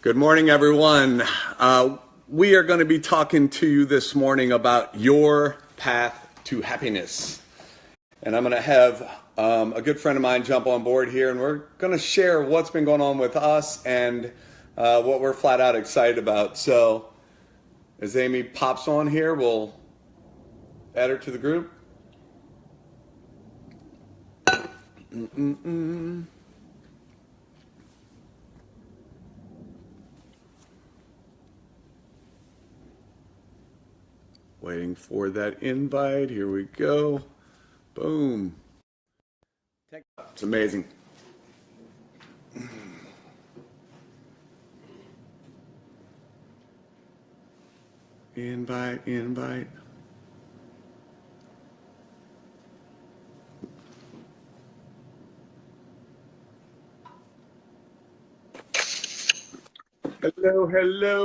Good morning, everyone. We are going to be talking to you this morning about your path to happiness. And I'm going to have a good friend of mine jump on board here, and we're going to share what's been going on with us and what we're flat out excited about. So as Amy pops on here, we'll add her to the group. Waiting for that invite. Here we go. Boom. It's amazing. Invite. Hello,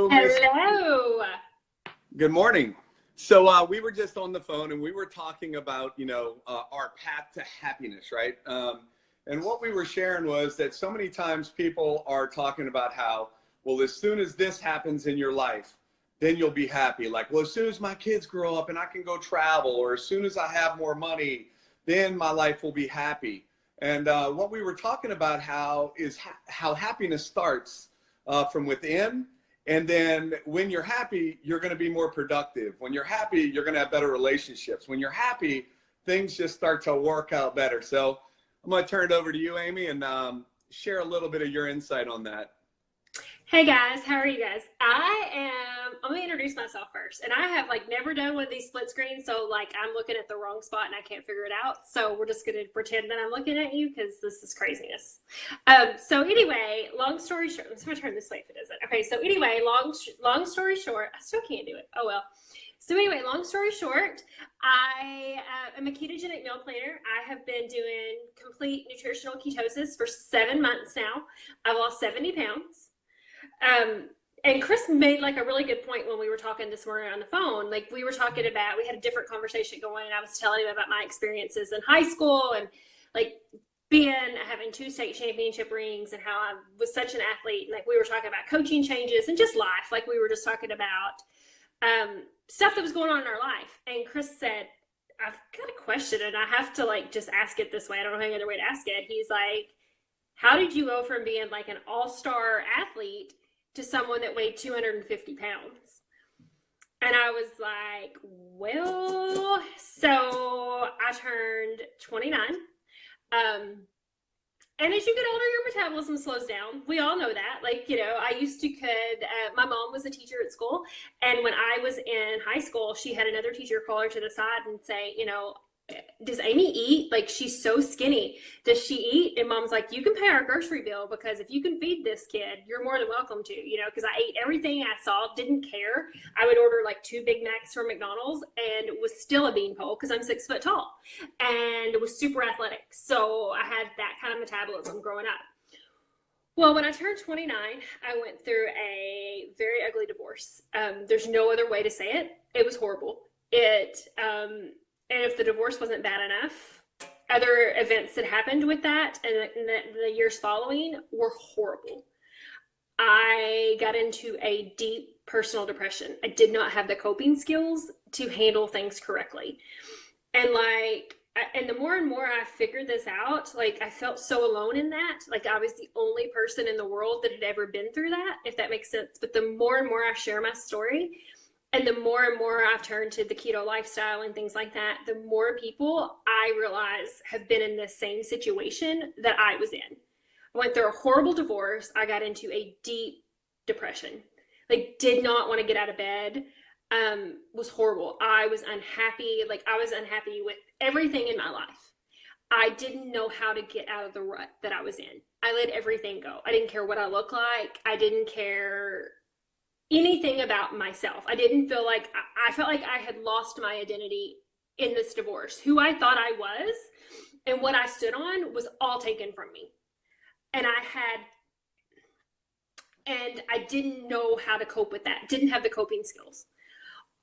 Miss. Hello. Good morning. So we were just on the phone and we were talking about, our path to happiness, right? And what we were sharing was that so many times people are talking about how, well, as soon as this happens in your life, then you'll be happy. Like, well, as soon as my kids grow up and I can go travel, or as soon as I have more money, then my life will be happy. And what we were talking about how happiness starts from within. And then when you're happy, you're going to be more productive. When you're happy, you're going to have better relationships. When you're happy, things just start to work out better. So I'm going to turn it over to you, Amy, and share a little bit of your insight on that. Hey guys, how are you guys? I'm gonna introduce myself first. And I have never done one of these split screens, so I'm looking at the wrong spot and I can't figure it out. So we're just gonna pretend that I'm looking at you because this is craziness. So anyway, long story short, I'm gonna turn this way if it isn't. Okay, so anyway, long story short, I still can't do it. Oh well. So anyway, long story short, I am a ketogenic meal planner. I have been doing complete nutritional ketosis for 7 months now. I've lost 70 pounds. And Chris made a really good point when we were talking this morning on the phone. We were talking about, we had a different conversation going, and I was telling him about my experiences in high school and having 2 state championship rings and how I was such an athlete. And we were talking about coaching changes and just life. We were just talking about stuff that was going on in our life. And Chris said, I've got a question and I have to just ask it this way. I don't know any other way to ask it. He's like, how did you go from being an all-star athlete to someone that weighed 250 pounds? And I was like, well, so I turned 29. And as you get older, your metabolism slows down. We all know that. I used to my mom was a teacher at school. And when I was in high school, she had another teacher call her to the side and say, does Amy eat? She's so skinny. Does she eat? And mom's like, you can pay our grocery bill because if you can feed this kid, you're more than welcome to, because I ate everything I saw, didn't care. I would order 2 Big Macs from McDonald's and was still a beanpole because I'm 6 foot tall and was super athletic. So I had that kind of metabolism growing up. Well, when I turned 29, I went through a very ugly divorce. There's no other way to say it. It was horrible. And if the divorce wasn't bad enough, other events that happened with that and the years following were horrible. I got into a deep personal depression. I did not have the coping skills to handle things correctly. And and the more and more I figured this out, I felt so alone in that. I was the only person in the world that had ever been through that, if that makes sense. But the more and more I share my story, and the more and more I've turned to the keto lifestyle and things like that, the more people I realize have been in the same situation that I was in. I went through a horrible divorce. I got into a deep depression. Did not want to get out of bed. Was horrible. I was unhappy. I was unhappy with everything in my life. I didn't know how to get out of the rut that I was in. I let everything go. I didn't care what I looked like. I didn't care anything about myself. I didn't feel I felt like I had lost my identity in this divorce. Who I thought I was and what I stood on was all taken from me. And I didn't know how to cope with that. Didn't have the coping skills.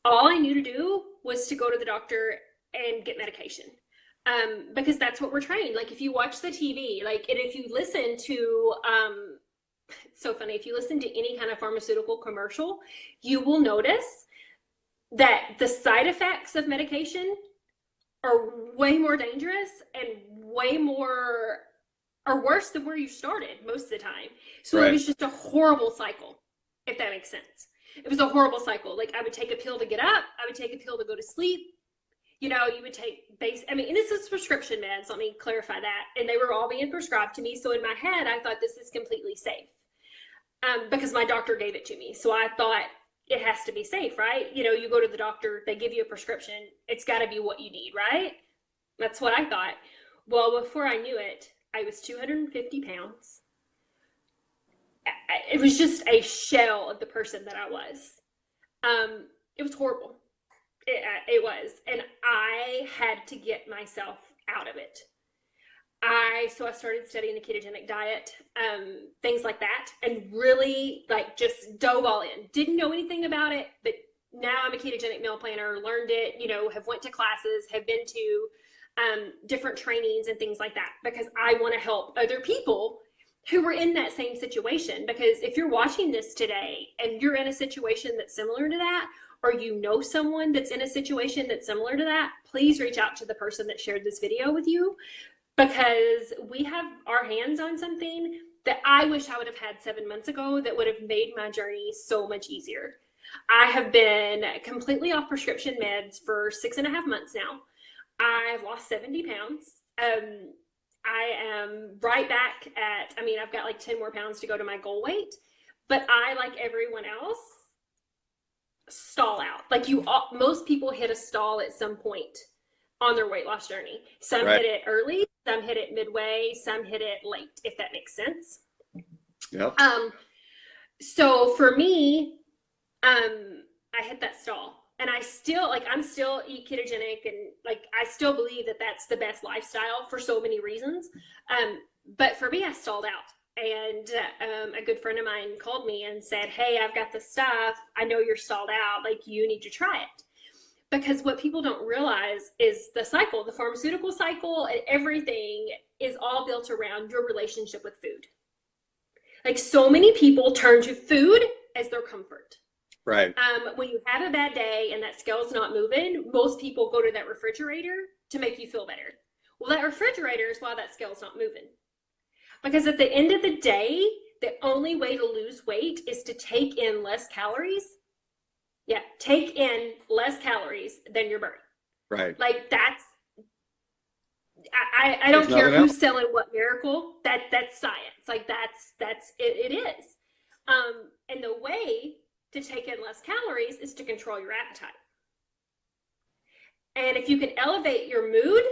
All I knew to do was to go to the doctor and get medication. Because that's what we're trained. If you watch the TV, and if you listen to so funny. If you listen to any kind of pharmaceutical commercial, you will notice that the side effects of medication are way more dangerous and way more, or worse than where you started most of the time. So Right. it was just a horrible cycle, if that makes sense. It was a horrible cycle. Like I would take a pill to get up. I would take a pill to go to sleep. You know, you would take and this is prescription meds. Let me clarify that. And they were all being prescribed to me. So in my head, I thought this is completely safe because my doctor gave it to me. So I thought it has to be safe, right? You know, you go to the doctor, they give you a prescription. It's got to be what you need, right? That's what I thought. Well, before I knew it, I was 250 pounds. It was just a shell of the person that I was. It was horrible. It was. And I had to get myself out of it. So I started studying the ketogenic diet, things like that, and really like just dove all in. Didn't know anything about it, but now I'm a ketogenic meal planner, learned it, you know, have went to classes, have been to different trainings and things like that, because I want to help other people who were in that same situation. Because if you're watching this today and you're in a situation that's similar to that, or you know someone that's in a situation that's similar to that, please reach out to the person that shared this video with you, because we have our hands on something that I wish I would have had 7 months ago that would have made my journey so much easier. I have been completely off prescription meds for 6.5 months now. I've lost 70 pounds. I am right back at, I mean, I've got like 10 more pounds to go to my goal weight, but I, like everyone else, stall out. Like most people hit a stall at some point on their weight loss journey. Some hit it early, some hit it midway, some hit it late, if that makes sense. Yep. So for me, I hit that stall. And I still, like, I'm still eat ketogenic, and like, I still believe that that's the best lifestyle for so many reasons. But for me, I stalled out. And a good friend of mine called me and said, hey, I've got this stuff. I know you're stalled out. Like, you need to try it. Because what people don't realize is the cycle, the pharmaceutical cycle, and everything is all built around your relationship with food. Like, so many people turn to food as their comfort. Right. When you have a bad day and that scale's not moving, most people go to that refrigerator to make you feel better. Well, that refrigerator is why that scale's not moving. Because at the end of the day, the only way to lose weight is to take in less calories. Yeah, take in less calories than you're burning. Right. Like, that's, I don't care who's selling what miracle. That's science. Like, that's it is. And the way to take in less calories is to control your appetite. And if you can elevate your mood,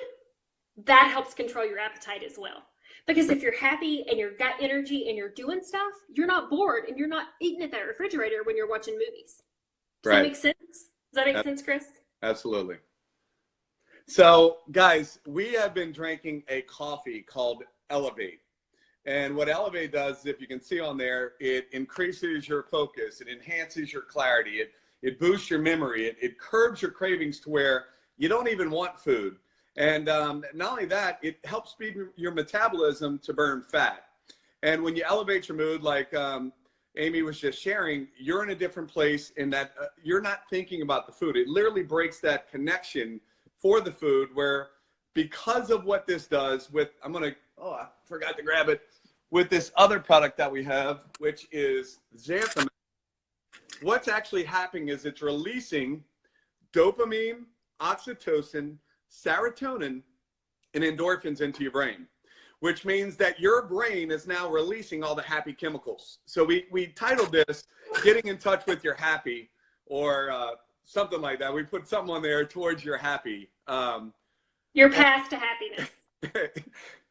that helps control your appetite as well. Because if you're happy and you've got energy and you're doing stuff, you're not bored and you're not eating at that refrigerator when you're watching movies. Does that make sense? Does that make sense, Chris? Absolutely. So, guys, we have been drinking a coffee called Elevate. And what Elevate does, if you can see on there, it increases your focus, it enhances your clarity, it boosts your memory, it curbs your cravings to where you don't even want food. And not only that, it helps speed your metabolism to burn fat. And when you elevate your mood, like Amy was just sharing, you're in a different place in that you're not thinking about the food. It literally breaks that connection for the food, where because of what this does with, I forgot to grab it, with this other product that we have, which is xanthan. What's actually happening is it's releasing dopamine, oxytocin, serotonin, and endorphins into your brain, which means that your brain is now releasing all the happy chemicals. So we titled this Getting in Touch with Your Happy, or something like that. We put something on there, towards your happy. Your path to happiness.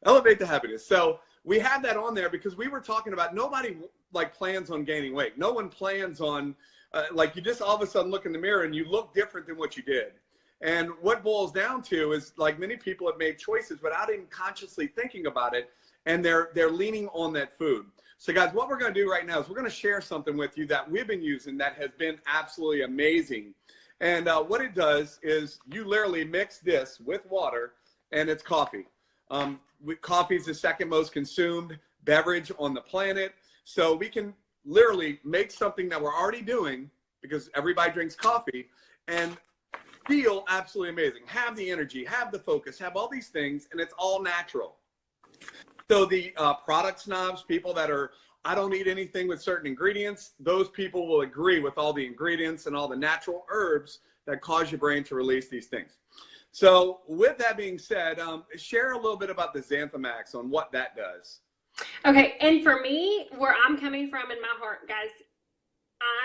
Elevate to happiness. So we have that on there because we were talking about, nobody like plans on gaining weight. No one plans on, like, you just all of a sudden look in the mirror and you look different than what you did. And what boils down to is, like, many people have made choices without even consciously thinking about it, and they're leaning on that food. So guys, what we're going to do right now is we're going to share something with you that we've been using that has been absolutely amazing. And what it does is you literally mix this with water, and it's coffee. Coffee is the second most consumed beverage on the planet. So we can literally make something that we're already doing, because everybody drinks coffee, and feel absolutely amazing. Have the energy, have the focus, have all these things, and it's all natural. So the product snobs, people that are, I don't need anything with certain ingredients, those people will agree with all the ingredients and all the natural herbs that cause your brain to release these things. So with that being said, share a little bit about the Xanthamax on what that does. Okay, and for me, where I'm coming from in my heart, guys,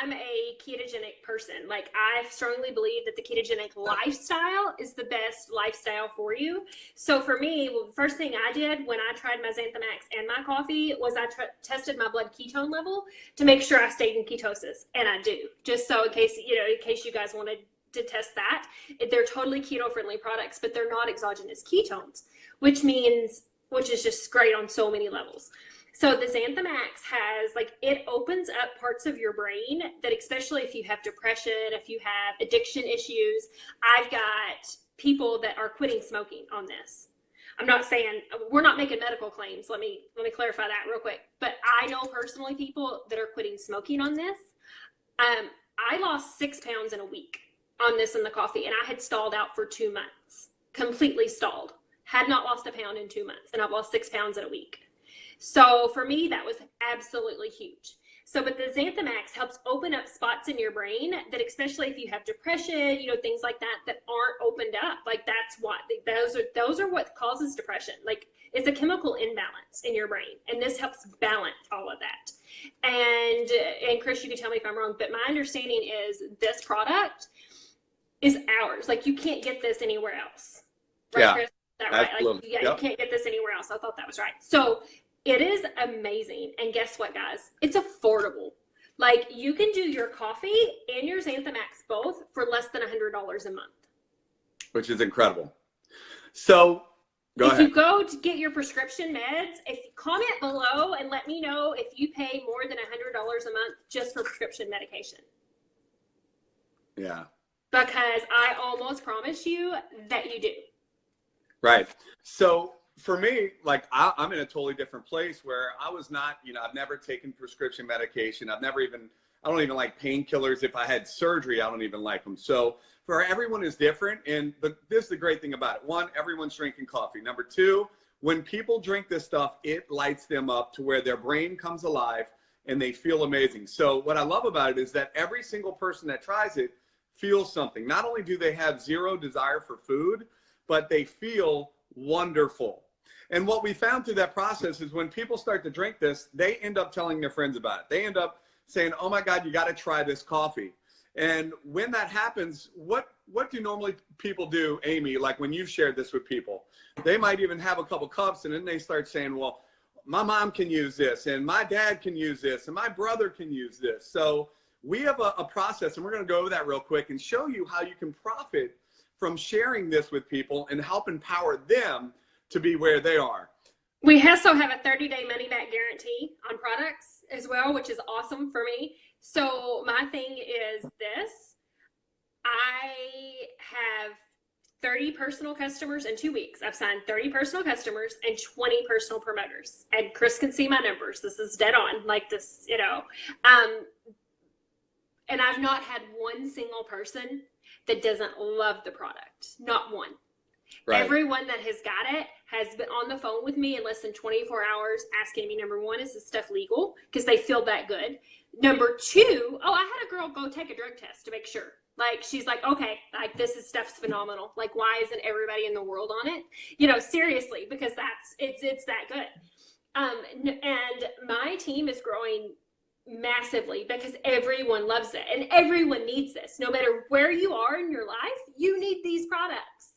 I'm a ketogenic person. Like, I strongly believe that the ketogenic lifestyle is the best lifestyle for you. So for me, well, the first thing I did when I tried my Xanthamax and my coffee was I tested my blood ketone level to make sure I stayed in ketosis. And I do, just so in case you guys wanted to test that. They're totally keto-friendly products, but they're not exogenous ketones, which is just great on so many levels. So the Xanthamax has, like, it opens up parts of your brain that, especially if you have depression, if you have addiction issues. I've got people that are quitting smoking on this. I'm not saying, we're not making medical claims. Let me clarify that real quick. But I know personally people that are quitting smoking on this. I lost 6 pounds in a week on this and the coffee, and I had stalled out for 2 months, completely stalled. Had not lost a pound in 2 months, and I've lost 6 pounds in a week. So for me, that was absolutely huge. So, but the Xanthamax helps open up spots in your brain that, especially if you have depression, things like that, that aren't opened up. Like, that's what, those are what causes depression. Like, it's a chemical imbalance in your brain, and this helps balance all of that. And Chris, you can tell me if I'm wrong, but my understanding is this product is ours. Like, you can't get this anywhere else. Right, Yeah. Chris? Is that right? Like, yeah, yep. You can't get this anywhere else. I thought that was right. So it is amazing. And guess what, guys? It's affordable. Like, you can do your coffee and your Xanthamax both for less than $100 a month. Which is incredible. So go ahead. If you go to get your prescription meds, if you comment below and let me know if you pay more than $100 a month just for prescription medication. Yeah. Because I almost promise you that you do. Right. So for me, like, I'm in a totally different place where I was not, I've never taken prescription medication. I don't even like painkillers. If I had surgery, I don't even like them. So for everyone is different. And this is the great thing about it. One, everyone's drinking coffee. Number two, when people drink this stuff, it lights them up to where their brain comes alive and they feel amazing. So what I love about it is that every single person that tries it feels something. Not only do they have zero desire for food, but they feel wonderful. And what we found through that process is when people start to drink this, they end up telling their friends about it. They end up saying, oh my God, you got to try this coffee. And when that happens, what do normally people do, Amy, like when you've shared this with people? They might even have a couple cups and then they start saying, well, my mom can use this and my dad can use this and my brother can use this. So we have a process, and we're going to go over that real quick and show you how you can profit from sharing this with people and help empower them to be where they are. We also have a 30-day money-back guarantee on products as well, which is awesome for me. So my thing is this. I have 30 personal customers in 2 weeks. I've signed 30 personal customers and 20 personal promoters. And Chris can see my numbers. This is dead on, like this, and I've not had one single person that doesn't love the product. Not one. Right. Everyone that has got it has been on the phone with me in less than 24 hours asking me, number one, is this stuff legal? Because they feel that good. Number two, I had a girl go take a drug test to make sure. Like, she's like, okay, like, stuff's phenomenal. Like, why isn't everybody in the world on it? Seriously, because it's that good. And my team is growing massively because everyone loves it and everyone needs this. No matter where you are in your life, you need these products.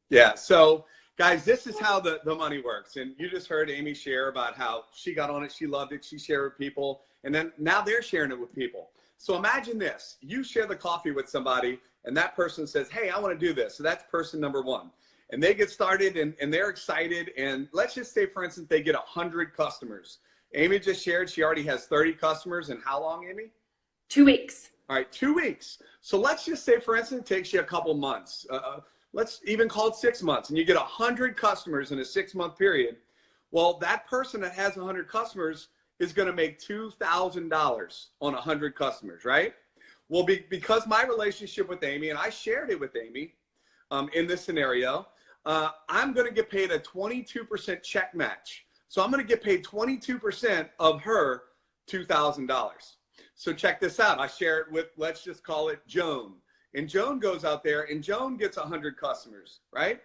Yeah. So guys, this is how the money works. And you just heard Amy share about how she got on it. She loved it. She shared with people. And then now they're sharing it with people. So imagine this, you share the coffee with somebody and that person says, hey, I want to do this. So that's person number one. And they get started and they're excited. And let's just say, for instance, they get 100 customers. Amy just shared she already has 30 customers. And how long, Amy? 2 weeks. All right, 2 weeks. So let's just say, for instance, it takes you a couple months. Let's even call it 6 months. And you get 100 customers in a 6-month period. Well, that person that has 100 customers is going to make $2,000 on 100 customers, right? Well, because my relationship with Amy, and I shared it with Amy in this scenario, I'm going to get paid a 22% check match. So I'm going to get paid 22% of her $2,000. So check this out. I share it with, let's just call it Joan. And Joan goes out there and Joan gets 100 customers, right?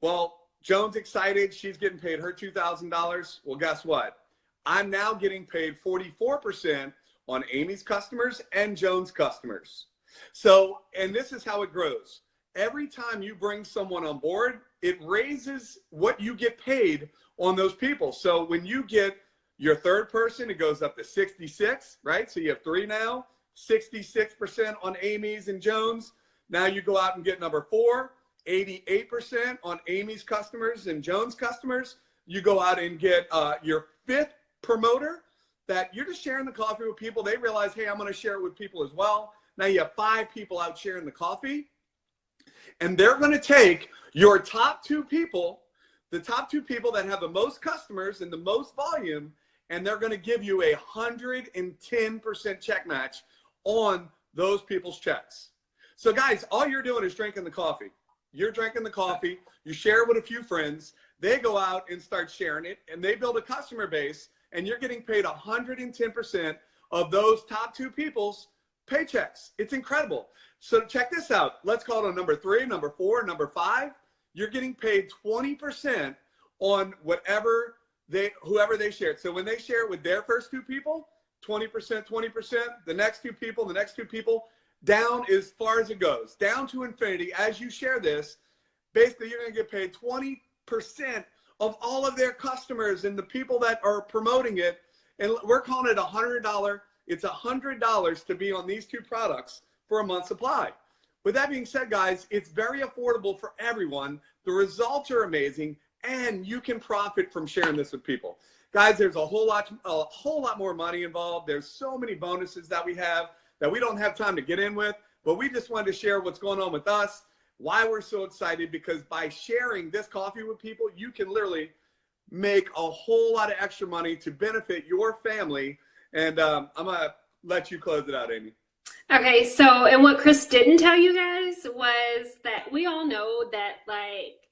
Well, Joan's excited. She's getting paid her $2,000. Well, guess what? I'm now getting paid 44% on Amy's customers and Joan's customers. So, and this is how it grows. Every time you bring someone on board, it raises what you get paid on those people. So when you get your third person, it goes up to 66, right? So you have 3 now, 66% on Amy's and Joan's. Now you go out and get number 4, 88% on Amy's customers and Joan's customers. You go out and get your 5th promoter that you're just sharing the coffee with people. They realize, hey, I'm going to share it with people as well. Now you have 5 people out sharing the coffee. And they're going to take your top 2 people, the top 2 people that have the most customers and the most volume, and they're going to give you a 110% check match on those people's checks. So guys, all you're doing is drinking the coffee. You're drinking the coffee. You share it with a few friends. They go out and start sharing it, and they build a customer base, and you're getting paid 110% of those top 2 people's paychecks. It's incredible. So check this out. Let's call it a number 3, number 4, number 5. You're getting paid 20% on whoever they share it. So when they share it with their first 2 people, 20%, 20%, the next 2 people, down as far as it goes, down to infinity. As you share this, basically you're going to get paid 20% of all of their customers and the people that are promoting it. And we're calling it $100. It's $100 to be on these 2 products for a month's supply. With that being said, guys, it's very affordable for everyone. The results are amazing, and you can profit from sharing this with people. Guys, there's a whole lot more money involved. There's so many bonuses that we have that we don't have time to get in with, but we just wanted to share what's going on with us, why we're so excited, because by sharing this coffee with people, you can literally make a whole lot of extra money to benefit your family. And I'm going to let you close it out, Amy. Okay, so, and what Chris didn't tell you guys was that we all know that, like,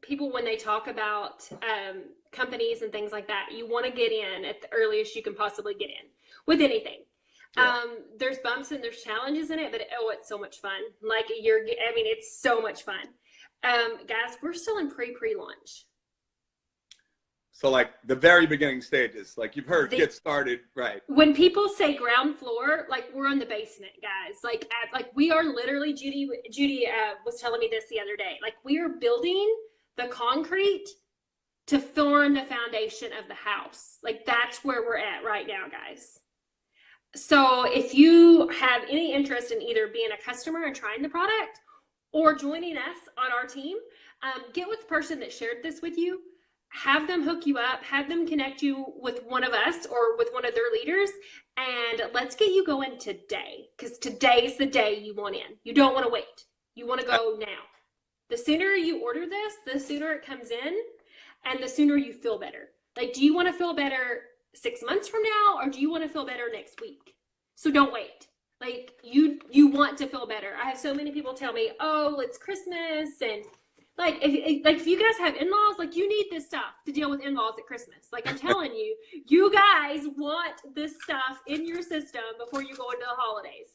people, when they talk about companies and things like that, you want to get in at the earliest you can possibly get in with anything. Yeah. There's bumps and there's challenges in it, but it's so much fun. Like, it's so much fun. Guys, we're still in pre-launch. So like the very beginning stages, like you've heard, get started, right? When people say ground floor, like we're in the basement, guys. Like we are literally, Judy was telling me this the other day. Like, we are building the concrete to form the foundation of the house. Like, that's where we're at right now, guys. So if you have any interest in either being a customer and trying the product or joining us on our team, get with the person that shared this with you. Have them hook you up, have them connect you with one of us or with one of their leaders, and let's get you going today, because today's the day you want in. You don't want to wait. You want to go now. The sooner you order this, the sooner it comes in, and the sooner you feel better. Like, do you want to feel better 6 months from now, or do you want to feel better next week? So don't wait. Like, you want to feel better. I have so many people tell me, oh, it's Christmas, and like if you guys have in-laws, like, you need this stuff to deal with in-laws at Christmas. Like, I'm telling you, you guys want this stuff in your system before you go into the holidays.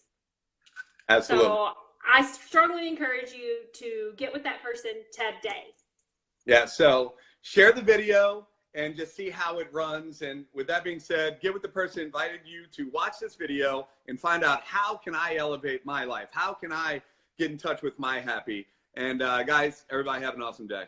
Absolutely. So I strongly encourage you to get with that person today. Yeah, so share the video and just see how it runs. And with that being said, get with the person who invited you to watch this video and find out, how can I elevate my life? How can I get in touch with my happy? And guys, everybody have an awesome day.